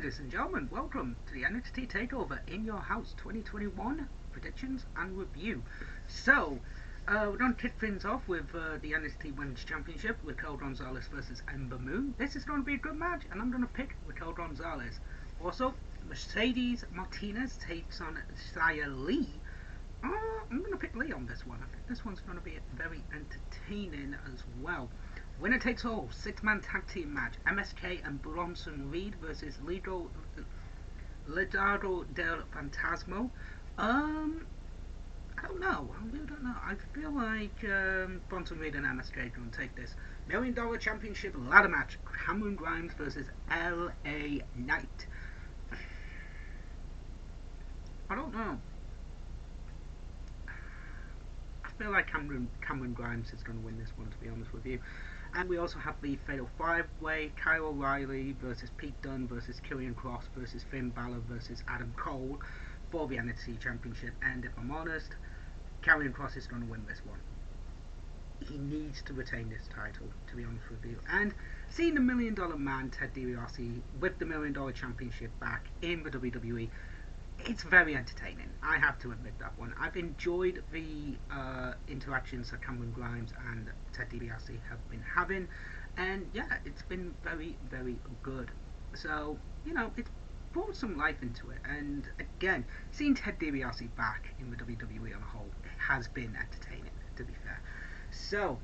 ladies and gentlemen, welcome to the NXT Takeover in your house 2021 predictions and review. So, we're going to kick things off with the NXT Women's Championship with Raquel Gonzalez versus Ember Moon. This is going to be a good match, and I'm going to pick Raquel Gonzalez. Also, Mercedes Martinez takes on Xia Li. I'm going to pick Lee on this one. I think this one's going to be very entertaining as well. Winner takes all, 6-man tag team match. MSK and Bronson Reed versus Legado del Fantasma. I don't know. I really don't know. I feel like Bronson Reed and MSK are going to take this. $1 Million Championship ladder match. Cameron Grimes versus LA Knight. I don't know. I feel like Cameron Grimes is going to win this one, to be honest with you. And we also have the Fatal 5-Way, Kyle O'Reilly versus Pete Dunne versus Killian Cross versus Finn Balor versus Adam Cole for the NXT Championship. And if I'm honest, Killian Cross is going to win this one. He needs to retain this title, to be honest with you. And seeing the $1 Million Man, Ted DiBiase, with the $1 Million Championship back in the WWE, it's very entertaining. I have to admit that one. I've enjoyed the interactions that Cameron Grimes and Ted DiBiase have been having, and yeah, it's been very, very good. So, you know, it's brought some life into it, and again, seeing Ted DiBiase back in the WWE on a whole has been entertaining, to be fair. So,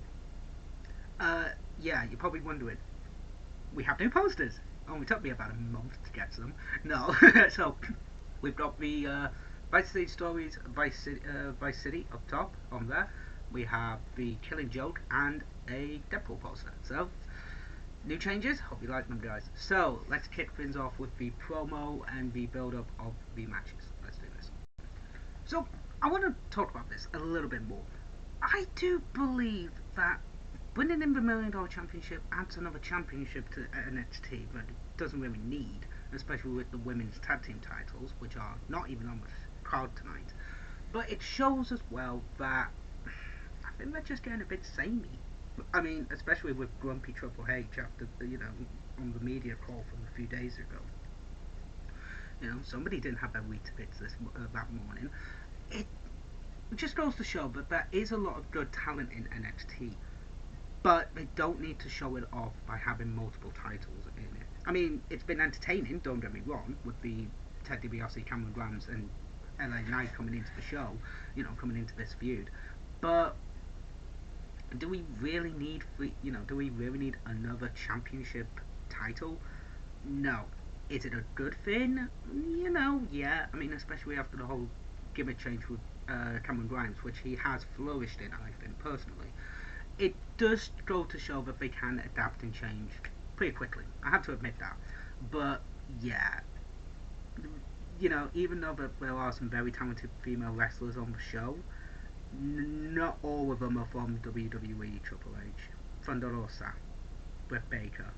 yeah, you're probably wondering, we have new posters. Only took me about a month to get them. No, so we've got the Vice City Stories, Vice City up top on there. We have the Killing Joke and a Deadpool poster. So, new changes. Hope you like them, guys. So, let's kick things off with the promo and the build-up of the matches. Let's do this. So, I want to talk about this a little bit more. I do believe that winning in the $1 Million Championship adds another championship to NXT, but it doesn't really need, especially with the women's tag team titles, which are not even on the card tonight. But it shows as well that I think they're just getting a bit samey. I mean, especially with Grumpy Triple H after, on the media call from a few days ago. Somebody didn't have their wheat bits that morning. It just goes to show that there is a lot of good talent in NXT. But they don't need to show it off by having multiple titles in it. I mean, it's been entertaining, don't get me wrong, with the Ted DiBiase, Cameron Grimes, and LA Knight coming into the show, coming into this feud. But do we really need, another championship title? No. Is it a good thing? Yeah. I mean, especially after the whole gimmick change with Cameron Grimes, which he has flourished in, I think, personally. It does go to show that they can adapt and change pretty quickly. I have to admit that. But, yeah. Even though there are some very talented female wrestlers on the show, not all of them are from WWE Triple H. Thunder Rosa, Britt Baker.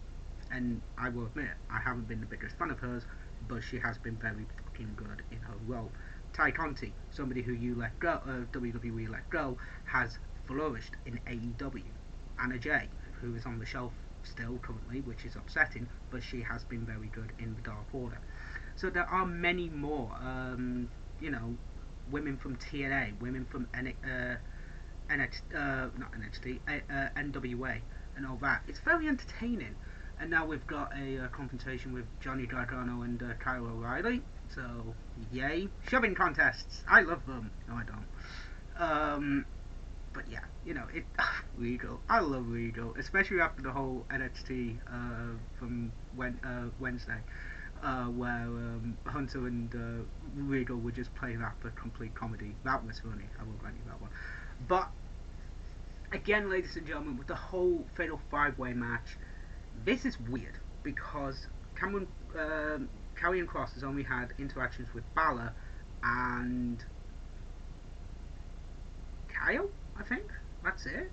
And I will admit, I haven't been the biggest fan of hers, but she has been very fucking good in her role. Ty Conti, somebody who WWE let go, has flourished in AEW. Anna Jay, who is on the shelf still currently, which is upsetting, but she has been very good in the Dark Order. So there are many more, women from TNA, women from NWA, and all that. It's very entertaining. And now we've got a confrontation with Johnny Gargano and Kyle O'Reilly. So, yay. Shoving contests. I love them. No, I don't. But yeah, Regal. I love Regal, especially after the whole NXT from Wednesday, where Hunter and Regal were just playing up a complete comedy. That was funny. I will grant you that one. But again, ladies and gentlemen, with the whole Fatal 5-Way match, this is weird because Karrion Kross has only had interactions with Balor and Kyle, I think. That's it.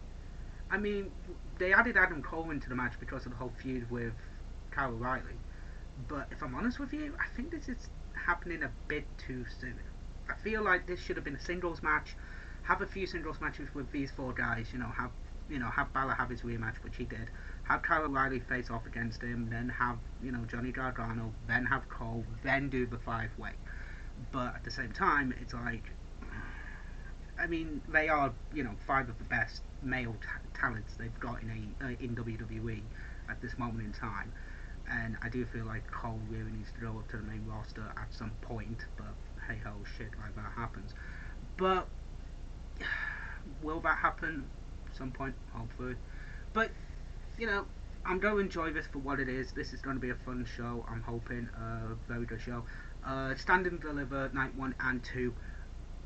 I mean, they added Adam Cole into the match because of the whole feud with Kyle O'Reilly. But if I'm honest with you, I think this is happening a bit too soon. I feel like this should have been a singles match. Have a few singles matches with these four guys, have have Balor have his rematch, which he did. Have Kyle O'Reilly face off against him, then have Johnny Gargano, then have Cole, then do the 5-way. But at the same time, it's like, I mean, they are 5 of the best male talents they've got in WWE at this moment in time, and I do feel like Cole really needs to go up to the main roster at some point. But hey ho, shit like that happens. But will that happen at some point? Hopefully. But I'm going to enjoy this for what it is. This is going to be a fun show. I'm hoping a very good show. Stand and Deliver night 1 and 2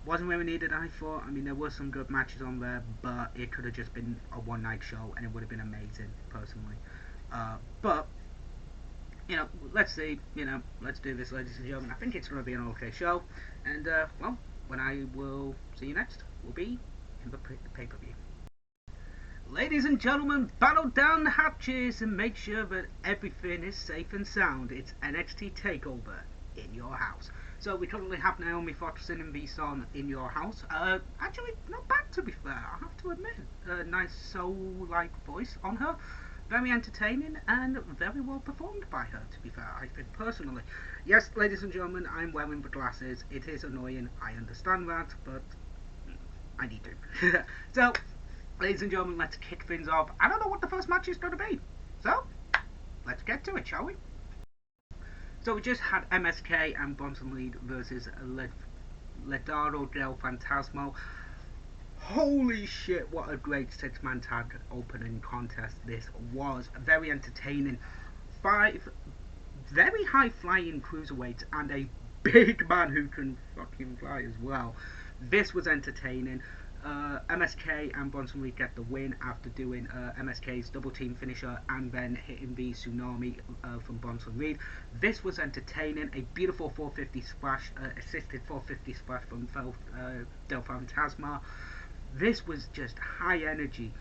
wasn't really needed, I thought. I mean, there were some good matches on there, but it could have just been a one-night show, and it would have been amazing, personally. But let's see. Let's do this, ladies and gentlemen. I think it's going to be an okay show, and well, when I will see you next, will be in the pay-per-view. Ladies and gentlemen, battle down the hatches and make sure that everything is safe and sound. It's NXT Takeover in your house. So we currently have Naomi Fox and V-Son in your house. Actually, not bad, to be fair, I have to admit. A nice soul-like voice on her. Very entertaining and very well performed by her, to be fair, I think personally. Yes, ladies and gentlemen, I'm wearing the glasses. It is annoying, I understand that, but I need to. So, ladies and gentlemen, let's kick things off. I don't know what the first match is going to be. So, let's get to it, shall we? So we just had MSK and Bronson Reed versus Legado del Fantasma. Holy shit, what a great 6-man tag opening contest this was. Very entertaining. 5 very high flying cruiserweights and a big man who can fucking fly as well. This was entertaining. MSK and Bronson Reed get the win after doing MSK's double team finisher and then hitting the tsunami from Bronson Reed. This was entertaining. A beautiful 450 splash, assisted 450 splash from Del Fantasma. This was just high energy.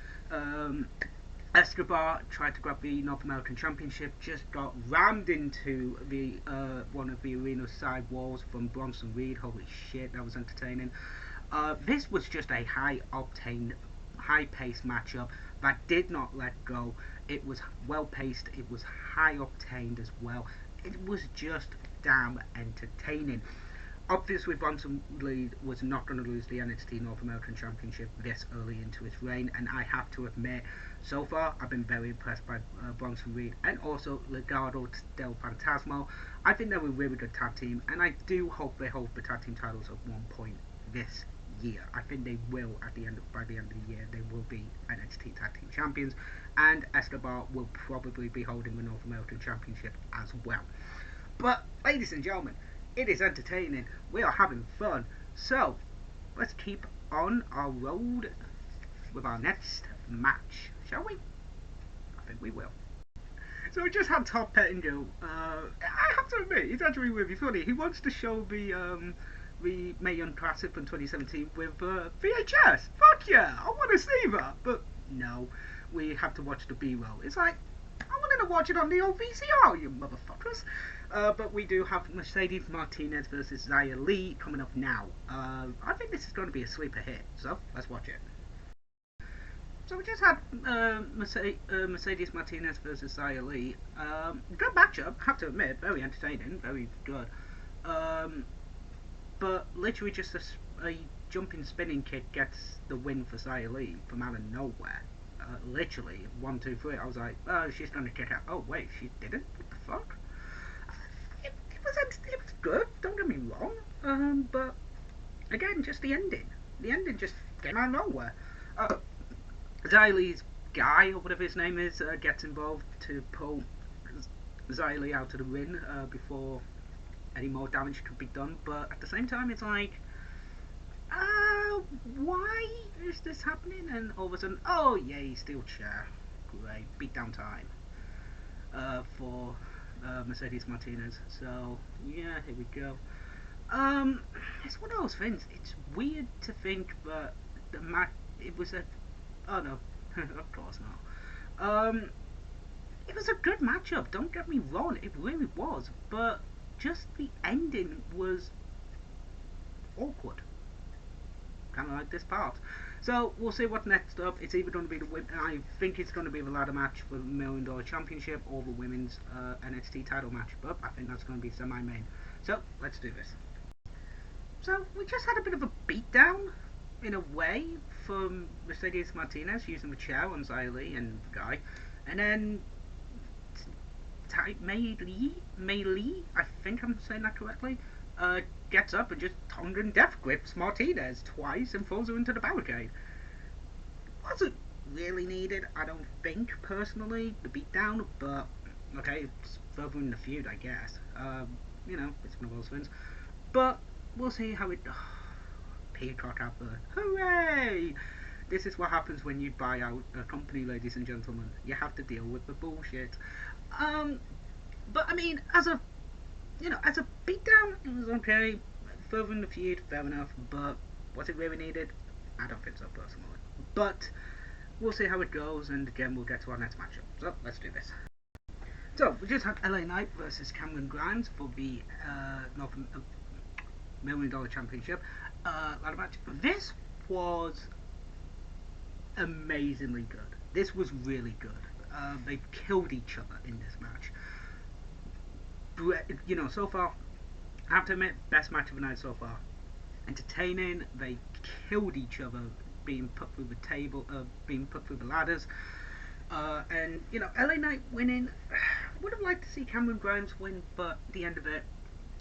Escobar tried to grab the North American Championship, just got rammed into the one of the arena's side walls from Bronson Reed. Holy shit, that was entertaining. This was just a high-octane, high-paced matchup that did not let go. It was well-paced, it was high-octaned as well. It was just damn entertaining. Obviously, Bronson Reed was not going to lose the NXT North American Championship this early into his reign, and I have to admit, so far, I've been very impressed by Bronson Reed and also Legado del Fantasma. I think they're a really good tag team, and I do hope they hold the tag team titles at one point this year. I think they will by the end of the year. They will be NXT Tag Team Champions, and Escobar will probably be holding the North American Championship as well. But, ladies and gentlemen, it is entertaining. We are having fun. So, let's keep on our road with our next match, shall we? I think we will. So we just had Todd Pettingill. I have to admit, he's actually really funny. He wants to show the Mae Young Classic from 2017 with VHS. Fuck yeah, I want to see that. But no, we have to watch the B-roll. It's like, I wanted to watch it on the old VCR, you motherfuckers. But we do have Mercedes Martinez versus Xia Li coming up now. I think this is going to be a sleeper hit, so let's watch it. So we just had Mercedes Martinez versus Xia Li. Good matchup, I have to admit, very entertaining, very good. But literally just a jumping spinning kick gets the win for Xia Li from out of nowhere. Literally, 1, 2, 3. I was like, oh, she's going to kick out. Oh, wait, she didn't? What the fuck? It was good, don't get me wrong. But, again, just the ending. The ending just came out of nowhere. Xia Li's guy, or whatever his name is, gets involved to pull Xia Li out of the ring before any more damage could be done. But at the same time, it's like, why is this happening? And all of a sudden, oh yay, steel chair, great, beatdown time for Mercedes Martinez. So yeah, here we go. It's one of those things. It's weird to think that the match. It was a. Oh no, of course not. It was a good matchup. Don't get me wrong, it really was. But just the ending was awkward. Kind of like this part. So we'll see what's next up. It's either going to be I think it's going to be the ladder match for the $1 Million Championship or the women's NXT title match, but I think that's going to be semi-main. So let's do this. So we just had a bit of a beatdown, in a way, from Mercedes Martinez using the chair on Xia Li and Guy, and then Mei Li, I think I'm saying that correctly, gets up and just tongue and death grips Martinez twice and throws her into the barricade. Wasn't really needed, I don't think, personally, the beatdown, but okay, it's furthering the feud, I guess. It's one of those things. But we'll see how it. Peacock out there. Hooray! This is what happens when you buy out a company, ladies and gentlemen. You have to deal with the bullshit. But I mean, as a beatdown, it was okay. Furthering the feud, fair enough. But was it really needed? I don't think so, personally. But we'll see how it goes, and again, we'll get to our next matchup. So let's do this. So we just had LA Knight versus Cameron Grimes for the North $1 Million Championship ladder match. This was amazingly good. This was really good. They killed each other in this match. So far, I have to admit, best match of the night so far. Entertaining. They killed each other, being put through the table, being put through the ladders. And LA Knight winning. Would have liked to see Cameron Grimes win, but at the end of it,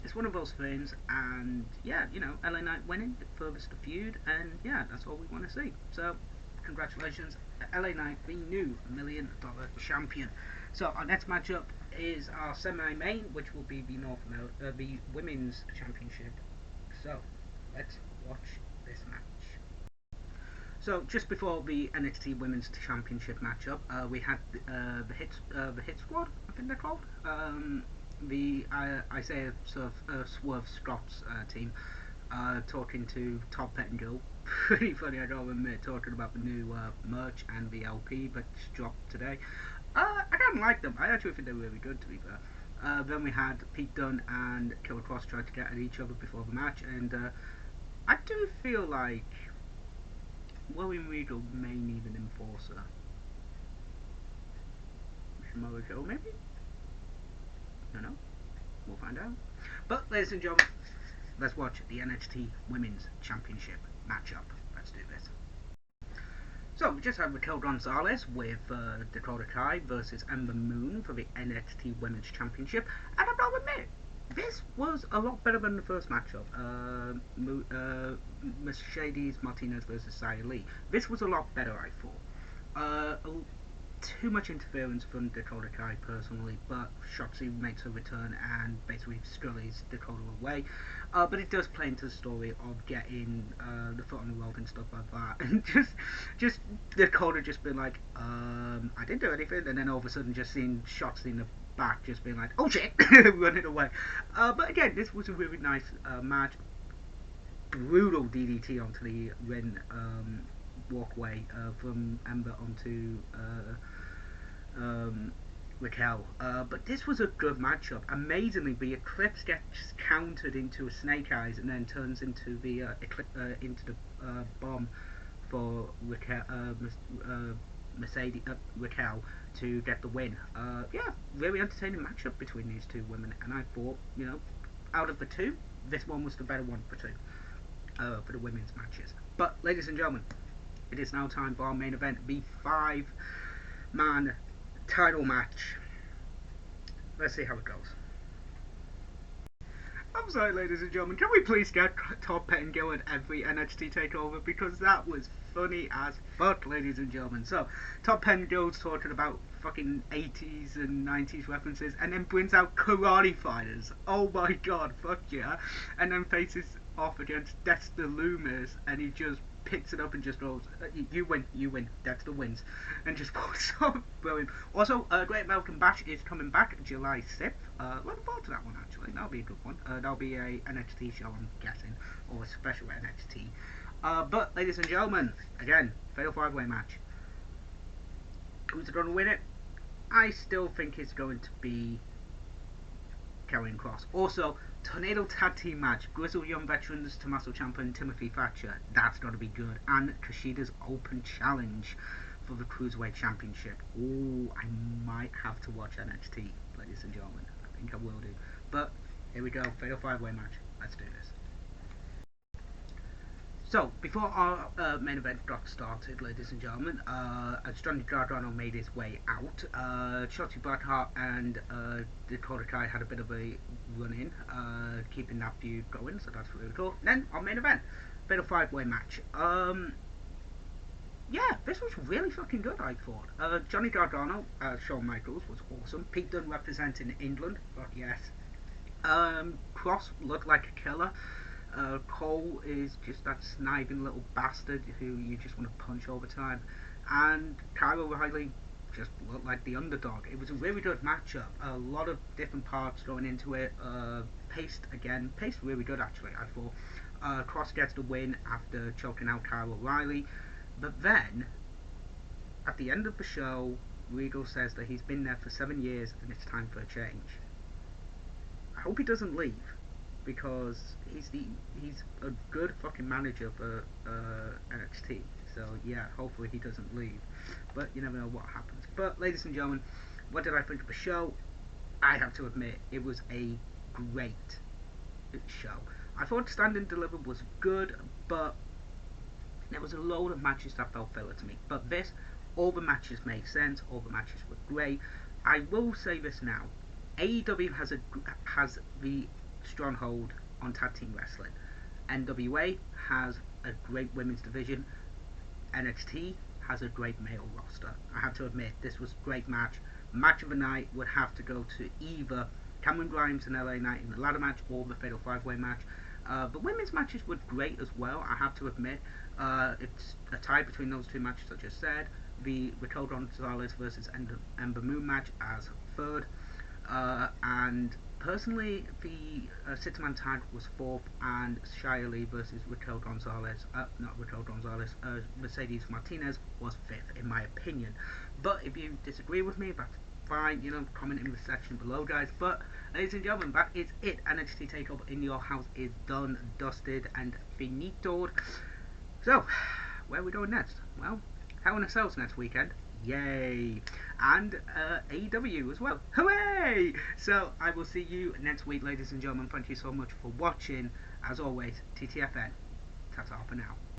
it's one of those things. And yeah, LA Knight winning, it furthers the feud, and yeah, that's all we want to see. So, congratulations, LA Knight, the new $1 Million Champion. So our next matchup is our semi-main, which will be the Women's Championship. So, let's watch this match. So just before the NXT Women's Championship matchup, we had the Hit Squad, I think they're called. The Isaiah Swerve Scott's team, talking to Todd Pettengill. Pretty funny, I gotta admit, talking about the new merch and the LP that's dropped today. I kind of like them. I actually think they're really good, to be fair. Then we had Pete Dunne and Killer Cross try to get at each other before the match, and I do feel like William Regal may need an enforcer. Samoa Joe, maybe? I don't know. We'll find out. But, ladies and gentlemen, let's watch the NXT Women's Championship matchup. Let's do this. So, we just had Raquel Gonzalez with Dakota Kai versus Ember Moon for the NXT Women's Championship. And I've got to admit, this was a lot better than the first matchup. Mercedes Martinez versus Xia Li. This was a lot better, I thought. Too much interference from Dakota Kai personally, but Shotzi makes her return and basically scurries Dakota away. But it does play into the story of getting the foot on the rope and stuff like that, and just Dakota just being like, I didn't do anything, and then all of a sudden just seeing Shotzi in the back just being like, oh shit, running away. But again, this was a really nice match. Brutal DDT onto the ring walkway from Ember onto Raquel. But this was a good matchup. Amazingly, the Eclipse gets countered into a Snake Eyes and then turns into the bomb for Raquel, Raquel to get the win. Yeah, very entertaining matchup between these two women, and I thought, out of the two, this one was the better one for the women's matches. But, ladies and gentlemen, it is now time for our main event, the 5-man title match. Let's see how it goes. I'm sorry, ladies and gentlemen, can we please get Todd Pettengill at every NXT Takeover, because that was funny as fuck, ladies and gentlemen. So, Todd Pettengill's talking about fucking 80s and 90s references, and then brings out karate fighters. Oh my god, fuck yeah. And then faces off against Dexter Lumis, and he just picks it up and just goes, you win, Dexter wins, and just walks off. Brilliant. Also, Great American Bash is coming back July 6th. Looking forward to that one, actually. That'll be a good one. That'll be a NXT show, I'm guessing, or a special NXT. But, ladies and gentlemen, again, fatal 5-way match. Who's going to win it? I still think it's going to be Karrion Kross. Also, Tornado Tag Team match, Grizzled Young Veterans, Tommaso Ciampa and Timothy Thatcher. That's got to be good. And Kushida's Open Challenge for the Cruiserweight Championship. Oh, I might have to watch NXT, ladies and gentlemen. I think I will do. But here we go, Fatal 5-Way match. Let's do this. So, before our main event got started, ladies and gentlemen, as Johnny Gargano made his way out, Shotzi Blackheart and Dakota Kai had a bit of a run-in, keeping that feud going, so that's really cool. Then, our main event, Fatal 5-Way match. Yeah, this was really fucking good, I thought. Johnny Gargano, Shawn Michaels, was awesome. Pete Dunne representing England, but yes. Cross looked like a killer. Cole is just that sniving little bastard who you just want to punch all the time. And Kyle O'Reilly just looked like the underdog. It was a really good matchup. A lot of different parts going into it. Paced really good actually, I thought. Cross gets the win after choking out Kyle O'Reilly. But then, at the end of the show, Regal says that he's been there for 7 years and it's time for a change. I hope he doesn't leave, because he's a good fucking manager for NXT. So yeah, hopefully he doesn't leave. But you never know what happens. But ladies and gentlemen, what did I think of the show? I have to admit, it was a great show. I thought Stand and Deliver was good, but there was a load of matches that felt filler to me. But this, all the matches made sense. All the matches were great. I will say this now. AEW has the stronghold on tag team wrestling. NWA has a great women's division. NXT has a great male roster. I have to admit, this was a great match. Match of the night would have to go to either Cameron Grimes and LA Knight in the ladder match or the Fatal 5-Way match. The women's matches were great as well, I have to admit. It's a tie between those two matches I just said. The Raquel Gonzalez versus Ember Moon match as third. And personally, the six-man tag was fourth, and Shia Lee versus Mercedes Martinez was fifth, in my opinion. But if you disagree with me, that's fine, comment in the section below, guys. But, ladies and gentlemen, that is it. NXT Takeover in Your House is done, dusted, and finitoed. So, where are we going next? Well, Hell in a Cell's next weekend. Yay! And AEW as well. Hooray! So, I will see you next week, ladies and gentlemen. Thank you so much for watching. As always, TTFN. Ta-ta for now.